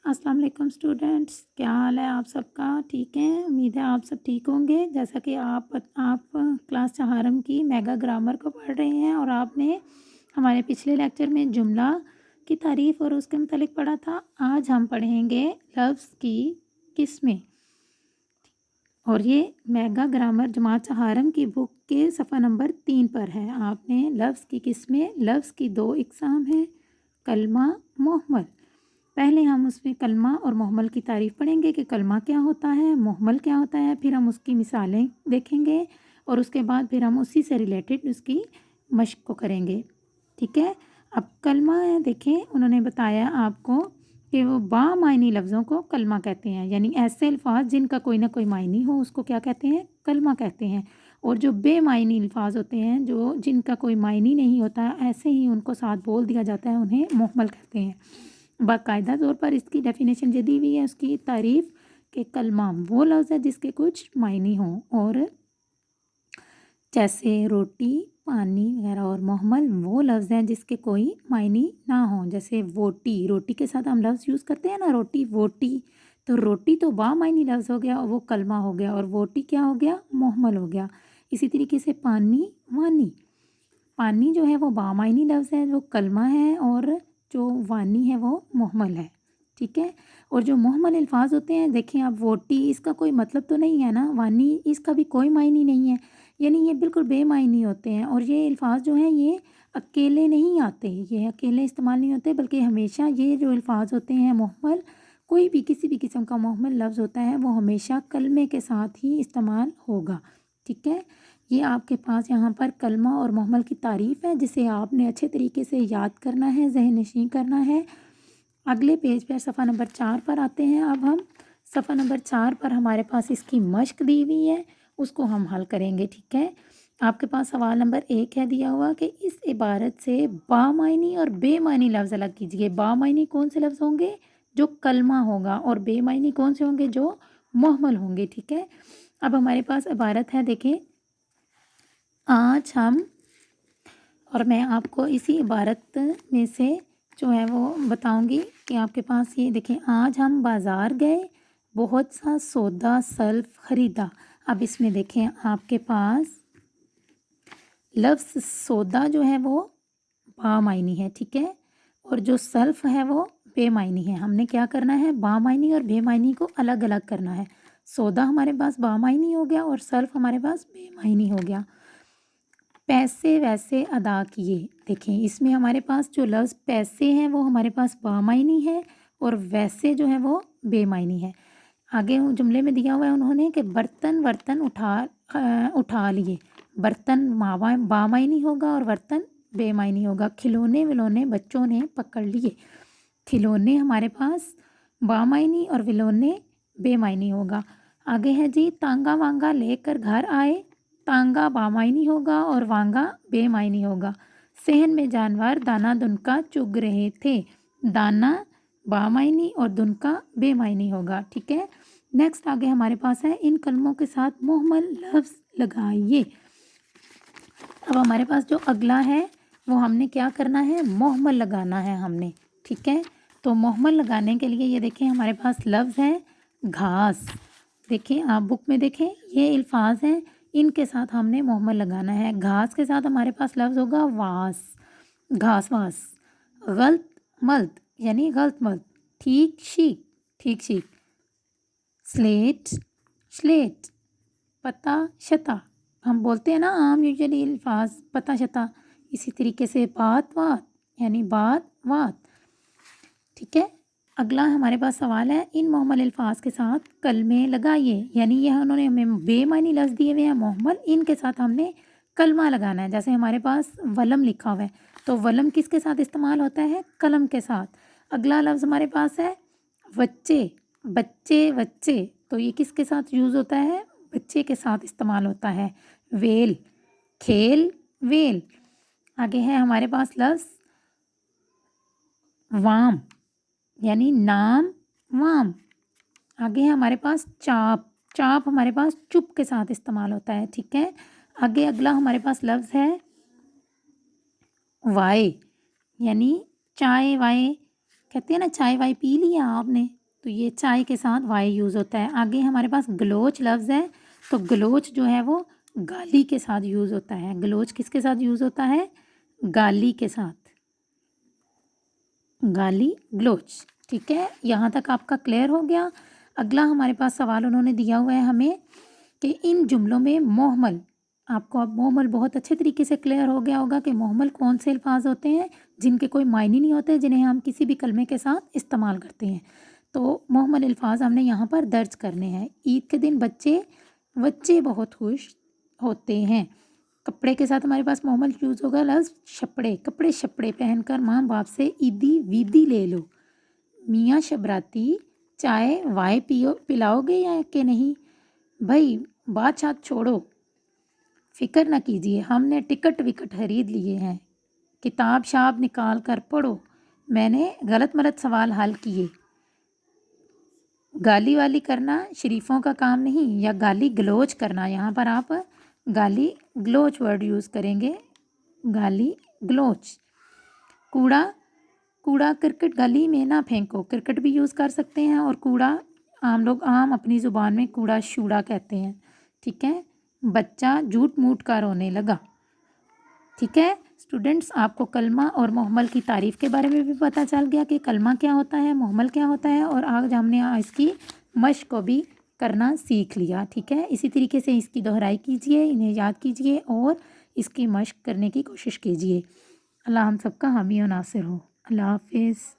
अस्सलाम वालेकुम स्टूडेंट्स, क्या हाल है आप सबका? ठीक हैं, उम्मीद है आप सब ठीक होंगे। जैसा कि आप क्लास चहारम की मेगा ग्रामर को पढ़ रहे हैं और आपने हमारे पिछले लेक्चर में जुमला की तारीफ़ और उसके मुतालिक पढ़ा था। आज हम पढ़ेंगे लफ्ज़ की किस्में और ये मेगा ग्रामर जमात चहारम की बुक के सफ़ा नंबर 3 पर है। आपने लफ्ज़ की किस्में, लफ्ज़ की 2 इक़साम हैं, कलमा, मुहम्मल। पहले हम उसमें कलमा और मुहम्मल की तारीफ़ पढ़ेंगे कि कलमा क्या होता है, मुहम्मल क्या होता है, फिर हम उसकी मिसालें देखेंगे और उसके बाद फिर हम उसी से रिलेटेड उसकी मश्क को करेंगे। ठीक है, अब कलमा है, देखें उन्होंने बताया आपको कि वो बामायनी लफ्ज़ों को कलमा कहते हैं, यानी ऐसे अल्फाज जिनका कोई ना कोई मायनी हो उसको क्या कहते हैं, कलमा कहते हैं। और जो बेमायनी अल्फाज होते हैं, जो जिनका कोई मायनी नहीं होता, ऐसे ही उनको साथ बोल दिया जाता है, उन्हें मुहम्मल कहते हैं। बाकायदा तौर पर इसकी डेफिनेशन जो दी हुई है उसकी तारीफ़ के कलमा वो लफ्ज़ है जिसके कुछ मायने हों, और जैसे रोटी, पानी वगैरह, और मुहम्मल वो लफ्ज़ हैं जिसके कोई मायने ना हों। जैसे वोटी, रोटी के साथ हम लफ्ज़ यूज़ करते हैं ना, रोटी वोटी, तो रोटी तो बामायनी लफ्ज़ हो गया और वो कलमा हो गया, और वोटी क्या हो गया, मुहम्मल हो गया। इसी तरीके से पानी, वानी, पानी जो है वो बामायनी लफ्ज़ है, वो कलमा है, और जो वानी है वो मुहम्मल है। ठीक है, और जो मुहम्मल अल्फाज होते हैं, देखें आप, वोटी इसका कोई मतलब तो नहीं है ना, वानी इसका भी कोई मायने नहीं है, यानी ये बिल्कुल बेमायनी होते हैं। और ये अल्फाज जो हैं ये अकेले नहीं आते, ये अकेले इस्तेमाल नहीं होते, बल्कि हमेशा ये जो अल्फाज होते हैं मुहम्मल, कोई भी किसी भी किस्म का मुहम्मल लफ्ज़ होता है वो हमेशा कलमे के साथ ही इस्तेमाल होगा। ठीक है, ये आपके पास यहाँ पर कलमा और मुहम्मल की तारीफ़ है जिसे आपने अच्छे तरीके से याद करना है, ज़हन नशीं करना है। अगले पेज पर सफ़ा नंबर 4 पर आते हैं। अब हम सफ़ा नंबर 4 पर हमारे पास इसकी मश्क दी हुई है, उसको हम हल करेंगे। ठीक है, आपके पास सवाल नंबर 1 है दिया हुआ कि इस इबारत से बामायनी और बेमायनी लफ्ज़ अलग कीजिए। बामायनी कौन से लफ्ज़ होंगे, जो कलमा होगा, और बेमायनी कौन से होंगे, जो मुहम्मल होंगे। ठीक है, अब हमारे पास इबारत है, देखें आज हम, और मैं आपको इसी इबारत में से जो है वो बताऊंगी कि आपके पास ये देखें, आज हम बाज़ार गए, बहुत सा सौदा सल्फ ख़रीदा। अब इसमें देखें आपके पास लफ्ज़ सौदा जो है वो बामायनी है। ठीक है, और जो सल्फ है वो बेमायनी है। हमने क्या करना है, बामायनी और बेमायनी को अलग अलग करना है। सौदा हमारे पास बामायनी हो गया और सल्फ हमारे पास बेमायनी हो गया। पैसे वैसे अदा किए, देखें इसमें हमारे पास जो लफ्ज़ पैसे हैं वो हमारे पास बामायनी है और वैसे जो है वो बेमायनी है। आगे जुमले में दिया हुआ है उन्होंने कि बर्तन वर्तन उठा लिए, बर्तन बामायनी होगा और बर्तन बेमायनी होगा। खिलौने विलौने बच्चों ने पकड़ लिए, खिलौने हमारे पास बामायनी और विलौने बेमायनी होगा। आगे है जी, तांगा वांगा लेकर घर आए, तांगा बामायनी होगा और वांगा बेमायनी होगा। सहन में जानवर दाना दुनका चुग रहे थे, दाना बामायनी और दुनका बेमायनी होगा। ठीक है, नेक्स्ट आगे हमारे पास है, इन कलमों के साथ मुहम्मल लफ्ज़ लगाइए। अब हमारे पास जो अगला है वो हमने क्या करना है, मुहम्मल लगाना है हमने। ठीक है, तो मुहम्मल लगाने के लिए ये देखें हमारे पास लफ्ज़ है घास। देखें आप बुक में देखें, ये अल्फाज हैं, इनके साथ हमने मुहम्मल लगाना है। घास के साथ हमारे पास लफ्ज़ होगा वास, घास वास। गलत मल्त यानी गलत मल्त, ठीक शीक, ठीक शीक। स्लेट स्लेट, पता शता, हम बोलते हैं ना आम यूजुअली अल्फाज पता शता। इसी तरीके से बात वात यानी बात वात। ठीक है, अगला हमारे पास सवाल है, इन मुहम्मल अल्फाज के साथ कलमे लगाइए, यानी यह उन्होंने हमें बेमानी लफ्ज़ दिए हुए हैं मुहम्मल, इनके साथ हमने कलमा लगाना है। जैसे हमारे पास वलम लिखा हुआ है, तो वलम किसके साथ इस्तेमाल होता है, कलम के साथ। अगला लफ्ज़ हमारे पास है बच्चे, बच्चे बच्चे, तो ये किसके साथ यूज़ होता है, बच्चे के साथ इस्तेमाल होता है। वेल, खेल, वेल। आगे है हमारे पास लफ्ज़ वाम यानी नाम, वाम। आगे है हमारे पास चाप, चाप हमारे पास चुप के साथ इस्तेमाल होता है। ठीक है, आगे अगला हमारे पास लफ्ज़ है वाए, यानी चाय वाए, कहते हैं ना चाय वाय पी लिया आपने, तो ये चाय के साथ वाई यूज़ होता है। आगे हमारे पास गलोच लफ्ज़ है, तो गलोच जो है वो गाली के साथ यूज़ होता है। गलोच किसके साथ यूज़ होता है? गाली के साथ, गाली गलोच। ठीक है, यहाँ तक आपका क्लियर हो गया। अगला हमारे पास सवाल उन्होंने दिया हुआ है हमें कि इन जुमलों में मोहमल, आपको अब मोहमल बहुत अच्छे तरीके से क्लियर हो गया होगा कि मोहमल कौन से अल्फाज होते हैं जिनके कोई मायने नहीं होते, जिन्हें हम किसी भी कलमे के साथ इस्तेमाल करते हैं। तो मोहमल अल्फाज हमने यहाँ पर दर्ज करने हैं। ईद के दिन बच्चे बहुत खुश होते हैं। कपड़े के साथ हमारे पास मोहमल यूज़ होगा लफ्ज़ शपड़े। कपड़े शपड़े पहनकर माँ बाप से ईदी वीदी ले लो। मियाँ शबराती, चाय वाय पिलाओगे या कि नहीं? भाई बात शात छोड़ो, फ़िक्र ना कीजिए, हमने टिकट विकट खरीद लिए हैं। किताब शाब निकाल कर पढ़ो, मैंने गलत मलत सवाल हल किए। गाली वाली करना शरीफों का काम नहीं, या गाली गलोच करना, यहाँ पर आप गाली गलोच वर्ड यूज़ करेंगे, गाली गलोच। कूड़ा कूड़ा करकट गली में ना फेंको, करकट भी यूज़ कर सकते हैं, और कूड़ा लोग अपनी ज़ुबान में कूड़ा शूड़ा कहते हैं। ठीक है, बच्चा झूठ मूठ का रोने लगा। ठीक है स्टूडेंट्स, आपको कलमा और मोहम्मल की तारीफ़ के बारे में भी पता चल गया कि कलमा क्या होता है, मोहम्मल क्या होता है, और आज हमने इसकी मश्क को भी करना सीख लिया। ठीक है, इसी तरीके से इसकी दोहराई कीजिए, इन्हें याद कीजिए और इसकी मश्क करने की कोशिश कीजिए। अल्लाह हम सबका हामी और नासिर हो। अल्लाह हाफिज़।